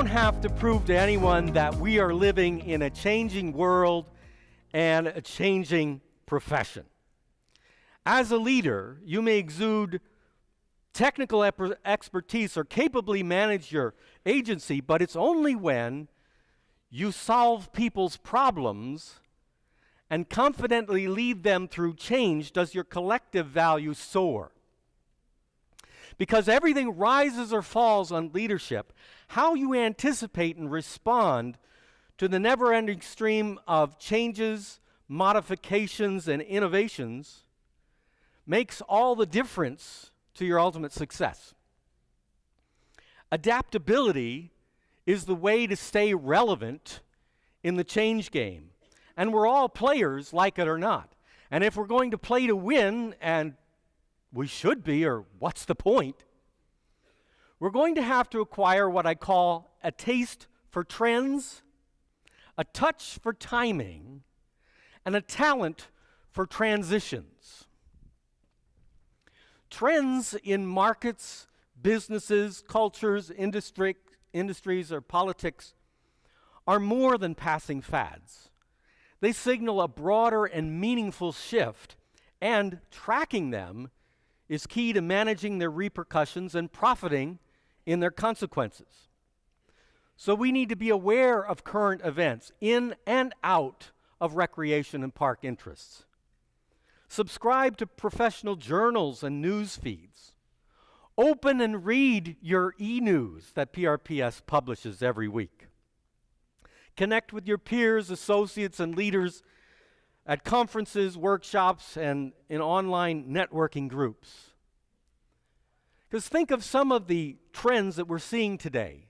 don't have to prove to anyone that we are living in a changing world and a changing profession. As a leader, you may exude technical expertise or capably manage your agency, but it's only when you solve people's problems and confidently lead them through change does your collective value soar. Because everything rises or falls on leadership, how you anticipate and respond to the never-ending stream of changes, modifications, and innovations makes all the difference to your ultimate success. Adaptability is the way to stay relevant in the change game. And we're all players, like it or not. And if we're going to play to win, and we should be, or what's the point? We're going to have to acquire what I call a taste for trends, a touch for timing, and a talent for transitions. Trends in markets, businesses, cultures, industries, or politics are more than passing fads. They signal a broader and meaningful shift, and tracking them is key to managing their repercussions and profiting in their consequences. So we need to be aware of current events in and out of recreation and park interests. Subscribe to professional journals and news feeds. Open and read your e-news that PRPS publishes every week. Connect with your peers, associates, and leaders at conferences, workshops, and in online networking groups. Because think of some of the trends that we're seeing today.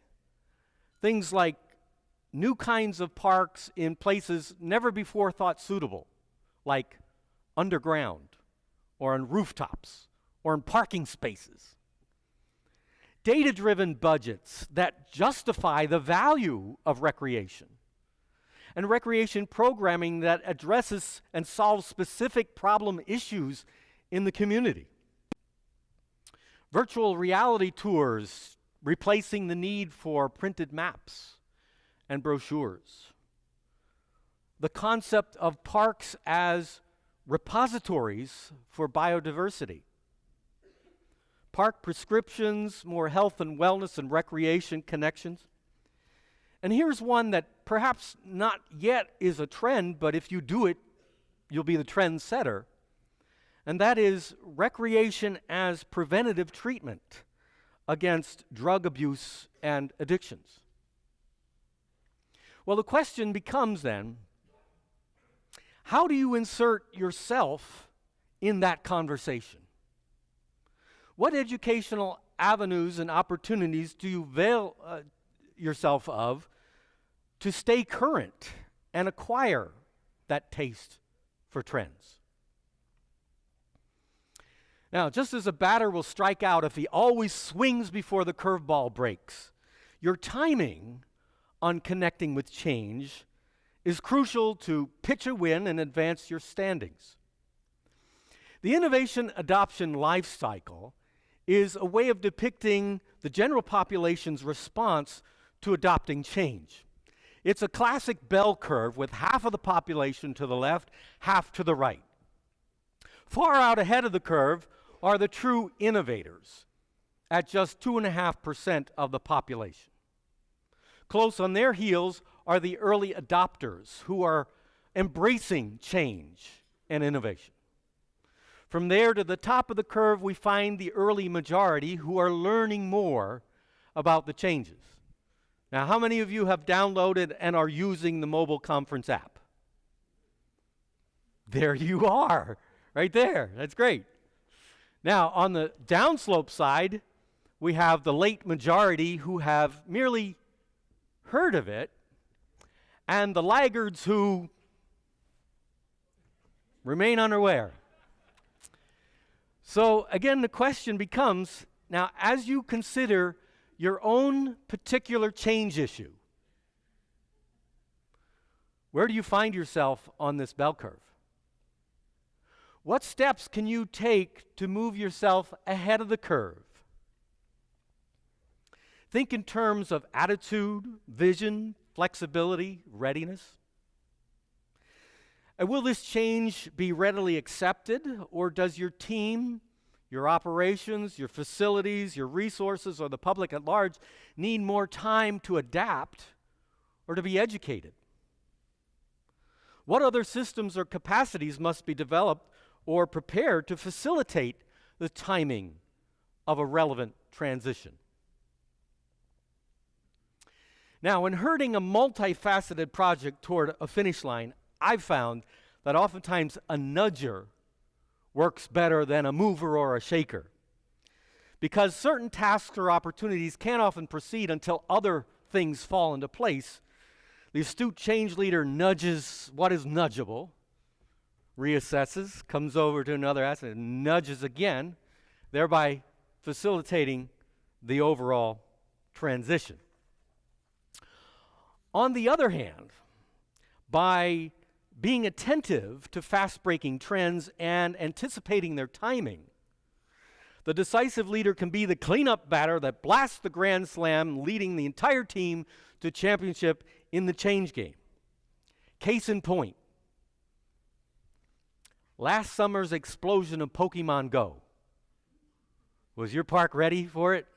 Things like new kinds of parks in places never before thought suitable, like underground, or on rooftops, or in parking spaces. Data-driven budgets that justify the value of recreation, and recreation programming that addresses and solves specific problem issues in the community. Virtual reality tours replacing the need for printed maps and brochures. The concept of parks as repositories for biodiversity. Park prescriptions, more health and wellness and recreation connections. And here's one that perhaps not yet is a trend, but if you do it, you'll be the trend setter. And that is recreation as preventative treatment against drug abuse and addictions. Well, the question becomes then, how do you insert yourself in that conversation? What educational avenues and opportunities do you avail yourself of to stay current and acquire that taste for trends? Now, just as a batter will strike out if he always swings before the curveball breaks, your timing on connecting with change is crucial to pitch a win and advance your standings. The innovation adoption life cycle is a way of depicting the general population's response to adopting change. It's a classic bell curve with half of the population to the left, half to the right. Far out ahead of the curve are the true innovators at just 2.5% of the population. Close on their heels are the early adopters who are embracing change and innovation. From there to the top of the curve, we find the early majority who are learning more about the changes. Now, how many of you have downloaded and are using the mobile conference app? There you are, right there. That's great. Now, on the downslope side, we have the late majority who have merely heard of it, and the laggards who remain unaware. So again, the question becomes, now as you consider your own particular change issue, where do you find yourself on this bell curve? What steps can you take to move yourself ahead of the curve? Think in terms of attitude, vision, flexibility, readiness. And will this change be readily accepted, or does your team, your operations, your facilities, your resources, or the public at large need more time to adapt or to be educated? What other systems or capacities must be developed or prepared to facilitate the timing of a relevant transition? Now, in herding a multifaceted project toward a finish line, I've found that oftentimes a nudger works better than a mover or a shaker, because certain tasks or opportunities can't often proceed until other things fall into place. The astute change leader nudges what is nudgeable, reassesses, comes over to another asset, and nudges again, thereby facilitating the overall transition. On the other hand, by being attentive to fast-breaking trends and anticipating their timing, the decisive leader can be the cleanup batter that blasts the grand slam, leading the entire team to championship in the change game. Case in point, last summer's explosion of Pokemon Go. Was your park ready for it?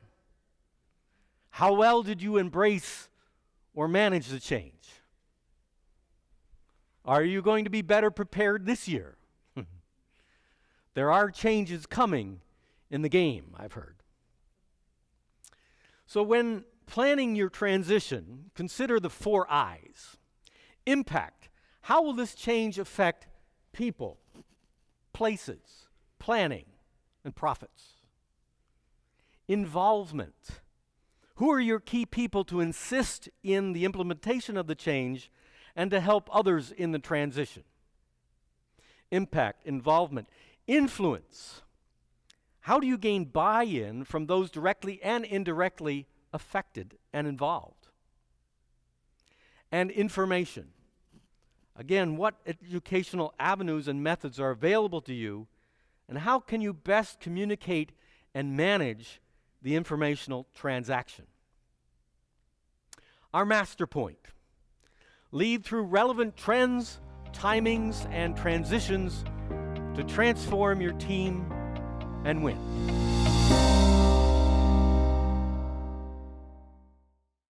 How well did you embrace or manage the change? Are you going to be better prepared this year? There are changes coming in the game, I've heard. So when planning your transition, consider the 4 I's. Impact. How will this change affect people, places, planning, and profits? Involvement. Who are your key people to insist in the implementation of the change and to help others in the transition? Impact, involvement. Influence. How do you gain buy-in from those directly and indirectly affected and involved? And information. Again, what educational avenues and methods are available to you, and how can you best communicate and manage the informational transaction? Our master point: lead through relevant trends, timings, and transitions to transform your team and win.